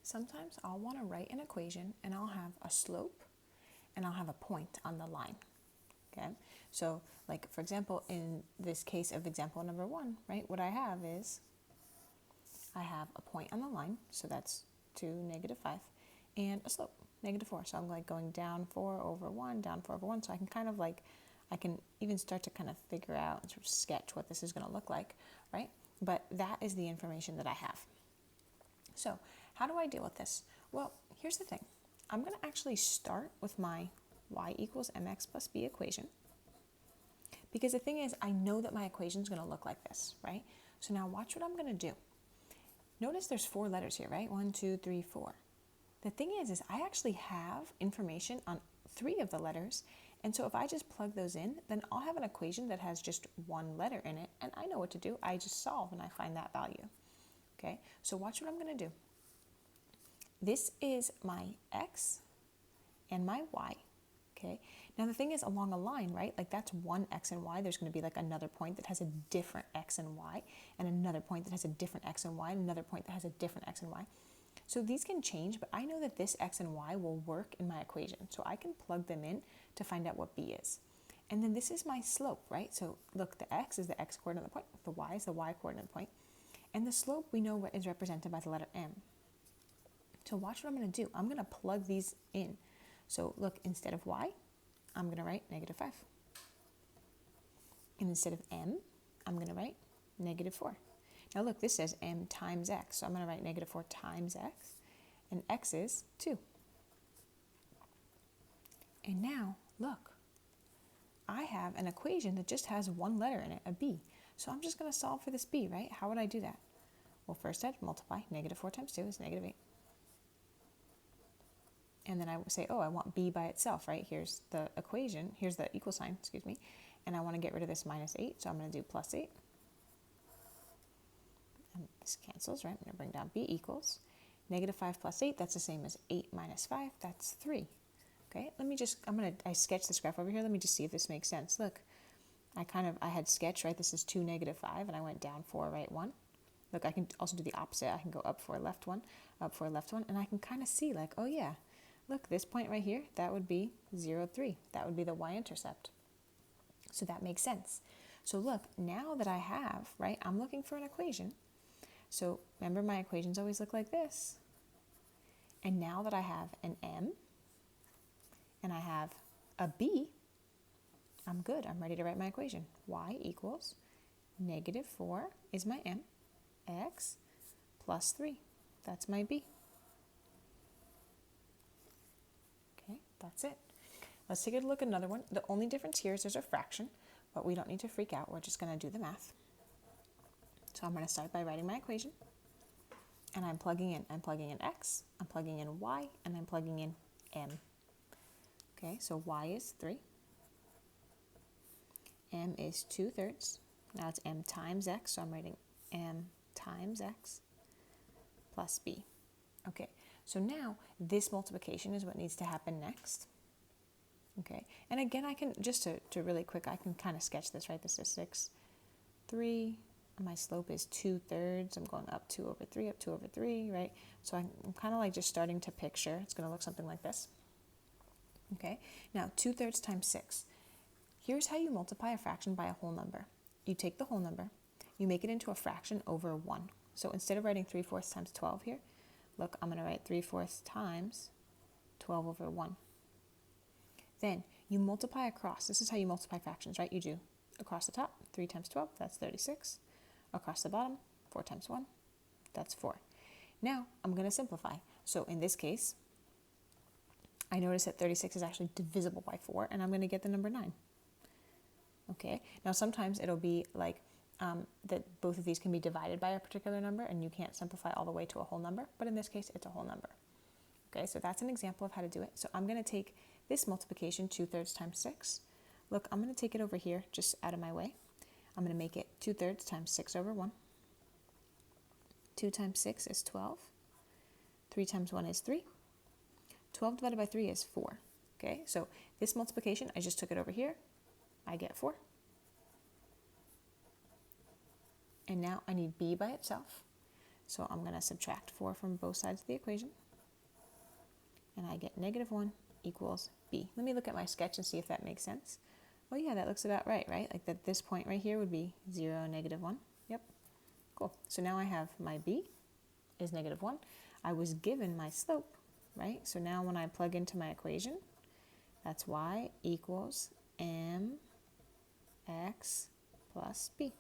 sometimes I'll want to write an equation and I'll have a slope and I'll have a point on the line. Okay, so like for example, in this case of example number 1, right, what I have is I have a point on the line, so that's 2, -5, and a slope, -4. So I'm like going down 4 over 1, down 4 over 1. So I can kind of like, I can even start to kind of figure out and sort of sketch what this is going to look like, right? But that is the information that I have. So how do I deal with this? Well, here's the thing. I'm going to actually start with my y equals mx plus b equation, because the thing is, I know that my equation is going to look like this, right? So now watch what I'm going to do. Notice there's 4 letters here, right? 1, 2, 3, 4. The thing is I actually have information on 3 of the letters, and so if I just plug those in, then I'll have an equation that has just 1 letter in it, and I know what to do. I just solve and I find that value. Okay, so watch what I'm going to do. This is my x and my y. Okay, now the thing is, along a line, right, like that's one x and y, there's going to be like another point that has a different x and y, and another point that has a different x and y, and another point that has a different x and y. So these can change, but I know that this x and y will work in my equation, so I can plug them in to find out what b is. And then this is my slope, right? So look, the x is the x coordinate of the point, the y is the y coordinate of the point, and the slope we know what is represented by the letter m. So watch what I'm going to do. I'm going to plug these in. So look, instead of y, I'm going to write -5. And instead of m, I'm going to write -4. Now look, this says m times x, so I'm going to write -4 times x, and x is 2. And now, look, I have an equation that just has 1 letter in it, a b. So I'm just going to solve for this b, right? How would I do that? Well, first I'd multiply. -4 times 2 is -8. And then I would say, oh, I want b by itself, right? Here's the equation, here's the equal sign, excuse me, and I want to get rid of this -8, so I'm going to do +8. And this cancels, right? I'm going to bring down b equals -5 plus 8, that's the same as 8 minus 5, that's 3. Okay, let me just, I sketch this graph over here, let me just see if this makes sense. Look, I had sketched, right? This is 2, -5, and I went down 4, right 1. Look, I can also do the opposite. I can go up 4, left 1, up 4, left 1, and I can kind of see like, oh yeah, look, this point right here, that would be 0, 3. That would be the y-intercept. So that makes sense. So look, now that I have, right, I'm looking for an equation. So remember, my equations always look like this. And now that I have an m and I have a b, I'm good. I'm ready to write my equation. Y equals -4 is my m, x plus 3. That's my b. Okay, that's it. Let's take a look at another one. The only difference here is there's a fraction, but we don't need to freak out. We're just going to do the math. So I'm going to start by writing my equation, and I'm plugging in. I'm plugging in x, I'm plugging in y, and I'm plugging in m. Okay, so y is 3, m is 2/3. Now it's m times x, so I'm writing m times x plus b. Okay, so now this multiplication is what needs to happen next. Okay, and again, I can, just to really quick, I can kind of sketch this, right? This is 6, 3, and my slope is 2/3. I'm going up 2 over 3, up 2 over 3, right? So I'm kind of like just starting to picture. It's going to look something like this. Okay, now 2/3 times 6. Here's how you multiply a fraction by a whole number. You take the whole number, you make it into a fraction over 1. So instead of writing 3/4 times 12 here, look, I'm going to write 3/4 times 12 over 1. Then you multiply across. This is how you multiply fractions, right? You do across the top, 3 times 12, that's 36. Across the bottom, 4 times 1, that's 4. Now I'm going to simplify. So in this case, I notice that 36 is actually divisible by 4, and I'm going to get the number 9. Okay, now sometimes it'll be like that both of these can be divided by a particular number, and you can't simplify all the way to a whole number, but in this case, it's a whole number. Okay, so that's an example of how to do it. So I'm going to take this multiplication, 2/3 times 6. Look, I'm going to take it over here, just out of my way. I'm going to make it 2/3 times 6 over 1. 2 times 6 is 12. 3 times 1 is 3. 12 divided by 3 is 4. Okay, so this multiplication, I just took it over here. I get 4. And now I need b by itself. So I'm going to subtract 4 from both sides of the equation. And I get -1 equals b. Let me look at my sketch and see if that makes sense. Oh yeah, that looks about right? Like that this point right here would be 0, -1. Yep. Cool. So now I have my b is -1. I was given my slope, right? So now when I plug into my equation, that's y equals mx plus b.